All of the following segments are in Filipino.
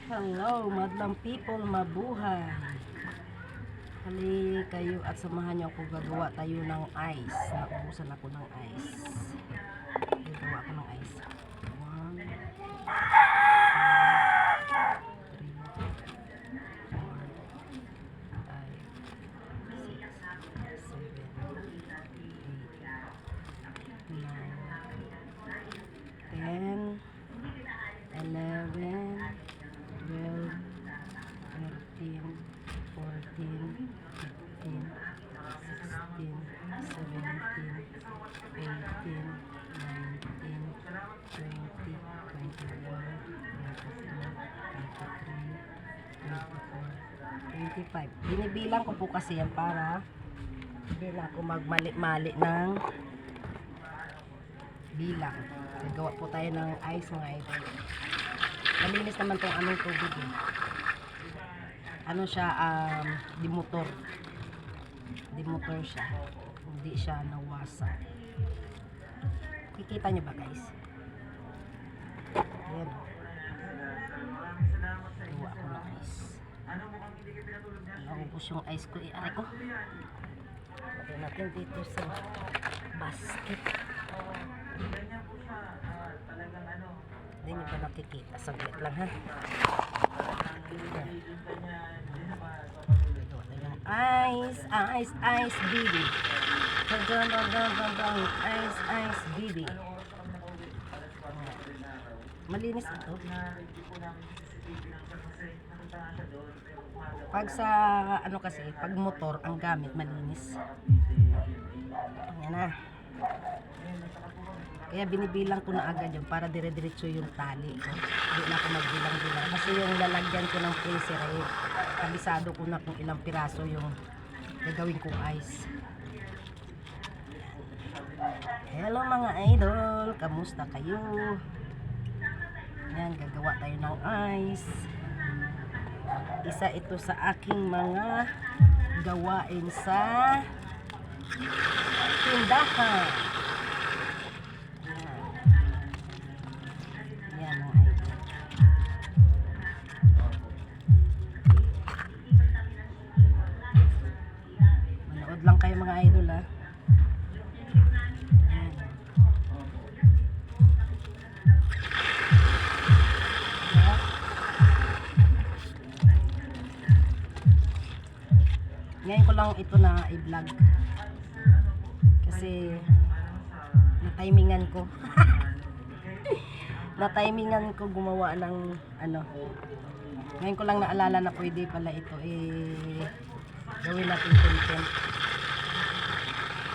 Hello, madlang people, mabuhay. Hali kayo at samahan niyo ako gagawa tayo ng ice. Naubusan ako ng ice. Gagawa ako ng ice. 1, 2, 3, 4, 5, 6, 7, 8, 9, 10, 11, 12, 13, 14, 15, 16, 17, 18, 19, 20, 21, 22, 23, 24, 25. Binibilang ko po kasi yan para hindi na ako magmali-mali ng bilang. Gagawa po tayo ng ice, mga idol. Malinis naman tong aming tubig eh. Ano siya, demotor siya, hindi siya nawasa. Kikita nyo ba guys? Ayan, gawa ko ng ice. Naubos yung ice ko, aray ko. Lagyan natin dito sa basket. Hindi nyo ba nakikita? Saglit lang ha. Ice, baby. Ice, baby. Malinis ito. Pag sa, ano kasi, pag motor, ang gamit, malinis. Ayan na. Kaya binibilang ko na agad yun para dire-diretso yung tali. Hindi na ako magbilang-bilang. Kasi yung lalagyan ko ng freezer ay kabisado ko na kung ilang piraso yung gagawin kong ice. Hello mga idol! Kamusta kayo? Yan, gagawa tayo ng ice. Isa ito sa aking mga gawain sa tindahan. Manood lang kayo mga idol ha. Ngayon ko lang ito na i-vlog kasi na-timingan ko na-timingan ko gumawa ng ano. Ngayon ko lang naalala na pwede pala ito gawin natin content.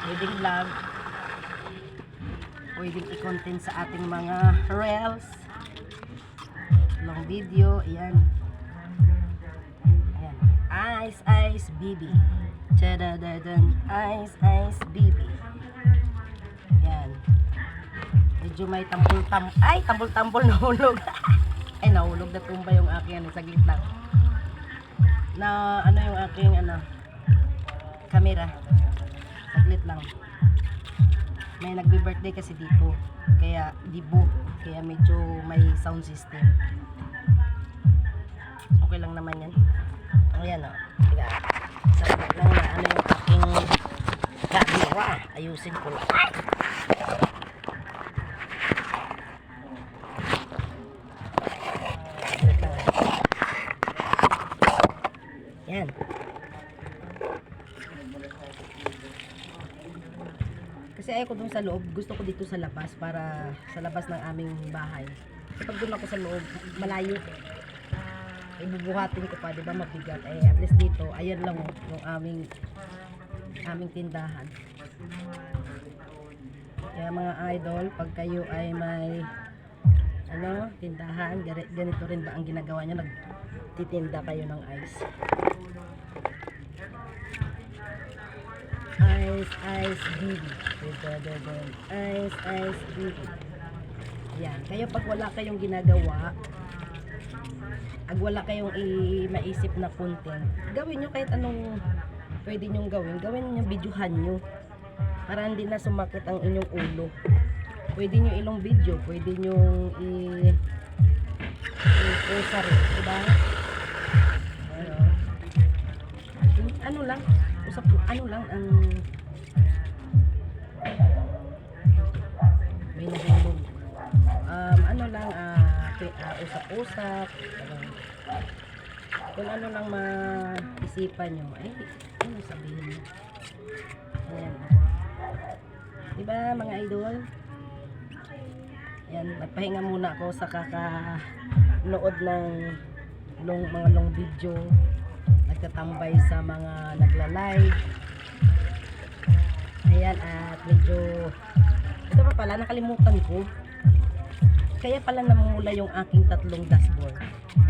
Pwedeng vlog, pwedeng i-content sa ating mga reels, long video. Ayan, ice baby. Tadadadan, ice baby. Yan. Medyo may tambol-tambol nahulog. Ay, nahulog na tumba yung aking saglit lang. Na ano yung aking camera. Saglit lang. May nagbe-birthday kasi dito. Kaya dibo. Kaya medyo may sound system. Okay lang naman yan. Ayan o. Saglit lang na ano yung aking camera. Ayusin ko lang. Yan. Kasi ayoko dun sa loob, gusto ko dito sa labas, para sa labas ng aming bahay. Kapag dun ako sa loob, malayo. Ibubuhatin ko pa, di ba, mabigat. At least dito, ayan lang yung aming tindahan. Kaya mga idol, pag kayo ay may tindahan, ganito rin ba ang ginagawa nyo? Nagtitinda kayo ng ice. Ice baby. Ice baby. Yan. Kayo pag wala kayong ginagawa, wala kayong maisip na content, gawin nyo kahit anong pwede nyong gawin. Gawin nyo, videohan nyo. Para hindi na sumakit ang inyong ulo. Pwede nyo ilong video, pwede nyo Yung pusa rin, diba? Ano, ano lang, ano lang ang may nahulog. Ano lang, usap-usap, kung ano lang maisipan nyo, ay, ano sabihin mo? Ayan. Diba mga idol? Ayan, nagpahinga muna ako sa kakanood ng mga long video. Nagtatambay sa mga nagla-live. Ayan, at medyo ito pa pala, nakalimutan ko. Kaya pala namumula yung aking tatlong dashboard.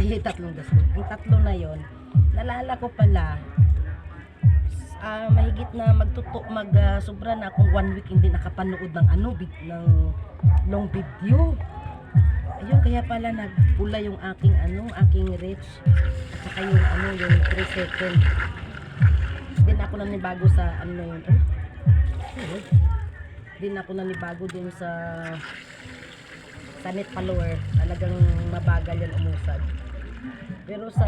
Ay, tatlong dashboard. Yung tatlo na yon, nalala ko pala, mahigit na sobra na akong 1 week hindi nakapanood ng ng long video. Ayun, kaya pala nagpula yung aking reach. At saka yung 3 second. Din ako nanibago sa na yun. Din ako nanibago din sa net follower. Talagang mabagal yan umusad. Pero sa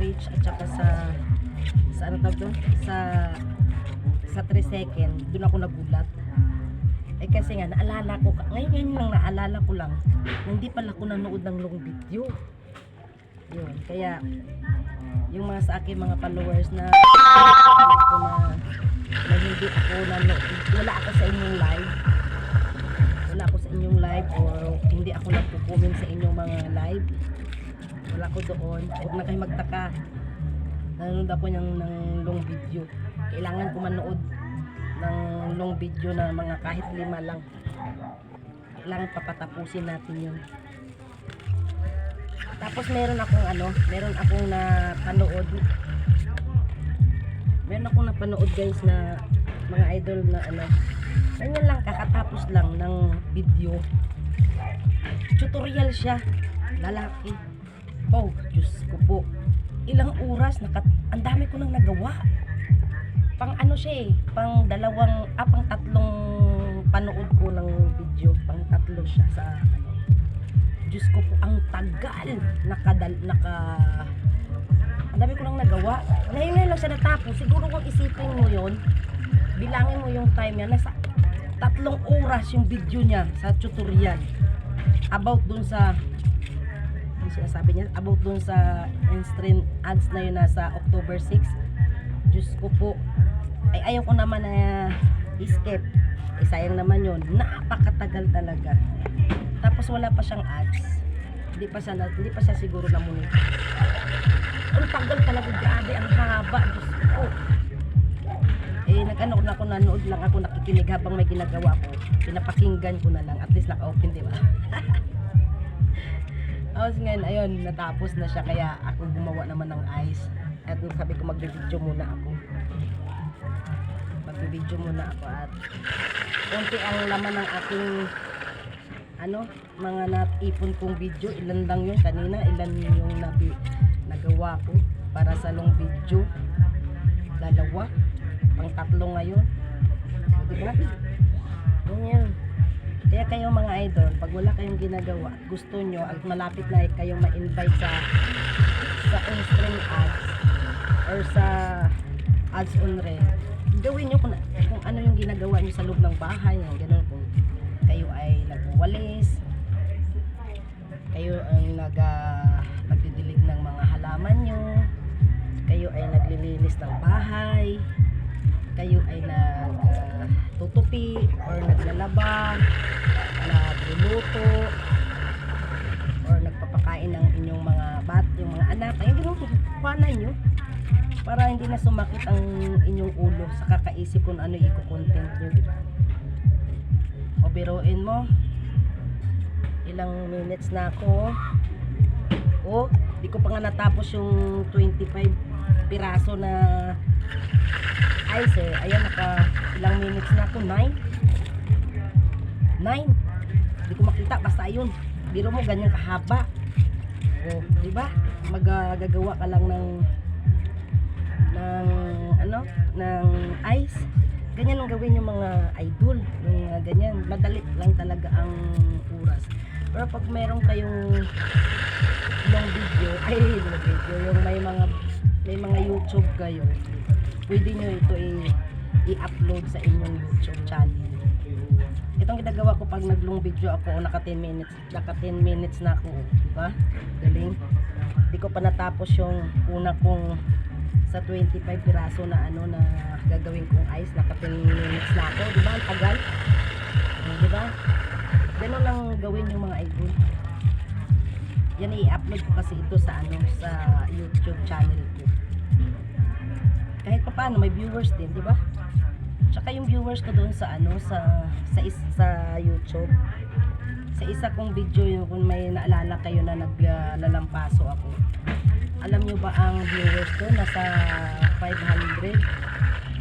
reach at saka sa ano tawag doon? Sa 3 second, doon ako nagulat. Eh kasi nga naalala ko, ngayon lang naalala ko lang na hindi pala ako nanood ng long video. Yun, kaya yung mga sa akin mga followers na hindi ako nanood, wala ako sa inyong live. Wala ako sa inyong live or hindi ako nagko-comment sa inyong mga live. Wala ko doon. Huwag na kayo magtaka. Nanonood ako ng long video. Kailangan ko manood ng long video na mga kahit 5 lang. Kailangan papatapusin natin yun. Tapos meron akong napanood. Meron akong napanood guys na mga idol na ganyan lang, kakatapos lang ng video. Tutorial siya. Lalaki. Oh, Diyos ko po. Ilang oras, ang dami ko nang nagawa. Pang siya pang tatlong panood ko ng video. Pang tatlo siya sa Diyos ko po, ang tagal. Ang dami ko nang nagawa. Ngayon lang siya natapos. Siguro kung isipin mo yon, bilangin mo yung time niya, nasa 3 oras yung video niya sa tutorial. About dun sa sabi niya, about dun sa in-stream ads na yun nasa October 6. Diyos ko po, ay ayaw ko naman na escape. Sayang naman yun. Napakatagal talaga. Tapos wala pa siyang ads. Hindi pa siya siguro namunod. Ang tagal talaga, grabe, ang haba. Diyos ko. Nanood lang ako, nakikinig habang may ginagawa ko. Pinapakinggan ko na lang. At least naka-open, di ba? Tapos ngayon, ayun, natapos na siya. Kaya ako gumawa naman ng ice. At sabi ko, mag-video muna ako. At konti ang laman ng aking mga naipon kong video. Ilan lang yun kanina. Ilan yung nagawa ko para sa long video. 2. Pang 3 ngayon. Diba? Ganyan. Kaya kayo mga idol, pag wala kayong ginagawa, gusto nyo, at malapit na kayong ma-invite sa in-stream ads or sa ads on red, gawin nyo kung ano yung ginagawa nyo sa loob ng bahay. Ganun, kung kayo ay nagwawalis, kayo ay nagdidilig ng mga halaman nyo, kayo ay naglilinis ng bahay, kayo ay nagtutupi or naglalaba, nagluluto, or nagpapakain ng inyong mga yung mga anak. Ayun, ginawa nyo para hindi na sumakit ang inyong ulo sa kakaisip kung ano i-content nyo, diba? O biruin mo, ilang minutes na ako. Di ko pa nga natapos yung 25 piraso na ice Ayan, ilang minutes na ako, 9. Di ko makita, basta ayun. Biro mo, ganyan kahaba. Diba? Magagawa ka lang ng ice. Ganyan ang gawin yung mga idol. Yung ganyan, madali lang talaga ang oras. Pero pag meron kayong long video, yung may mga YouTube kayo, pwede nyo ito i-upload sa inyong YouTube channel. Itong ginagawa ko pag nag-long video ako, naka 10 minutes na ako, diba? Galing. Hindi ko pa natapos yung una kong sa 25 piraso na na gagawin kong ice, naka 10 minutes na ako, diba? Ang tagal. Diba? Ganun lang gawin yung mga idol. Yan i-upload ko kasi ito sa sa YouTube channel ko. Kahit pa paano may viewers din, di ba? Tsaka yung viewers ko doon sa sa YouTube. Sa isa kong video yung kung may naalala kayo na naglalampaso ako. Alam nyo ba ang viewers ko nasa 500,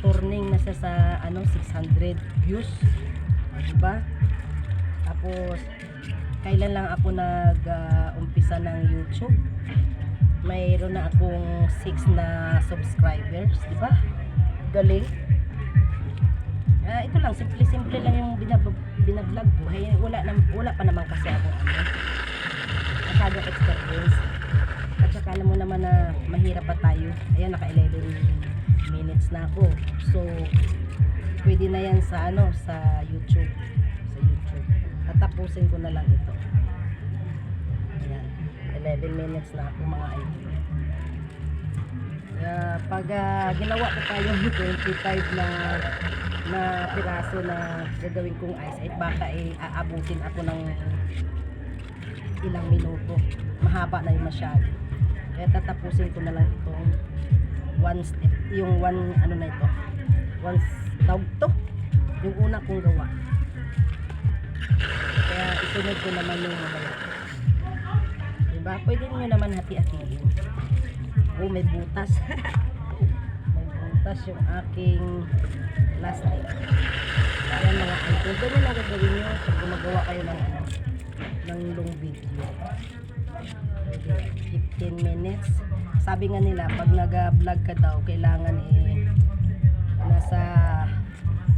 turning na siya sa 600 views. Di ba? Tapos kailan lang ako nag-umpisa ng YouTube, mayroon na akong 6 na subscribers, di ba? Galing. Ito lang, simple lang yung binablog ko. Wala pa naman kasi ako masyadong experience. At saka alam mo naman na mahirap pa tayo. Ayan, naka 11 minutes na ako. So, pwede na yan sa sa YouTube. Tatapusin ko na lang ito. Ayan, 11 minutes na ako mga idol. Pag ginawa ko pa yung 25 na piraso na gagawin kong ice, ay baka aabutin ako ng ilang minuto. Mahaba na yung masyado. Kaya tatapusin ko na lang itong one step, yung na ito, tawag to, yung una kong gawa. Kaya isunod ko naman yung diba? Pwede nyo naman hati-hatiin. May butas. May butas yung aking plastic. Ayan mga idol. Ganyan lang gagawin nyo pag gumagawa kayo ng long video. 15 minutes. Sabi nga nila, pag nag-vlog ka daw, kailangan nasa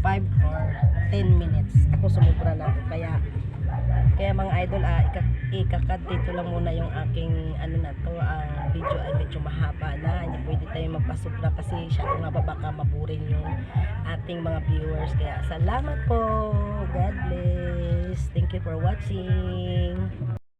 5 or 10 minutes. Ako sumubra na ako. Kaya mga idol, ikakat dito lang muna yung aking ang video ay medyo mahaba na. Hindi pwede tayo magpasubra kasi syado nga baka maburin yung ating mga viewers. Kaya salamat po. God bless. Thank you for watching.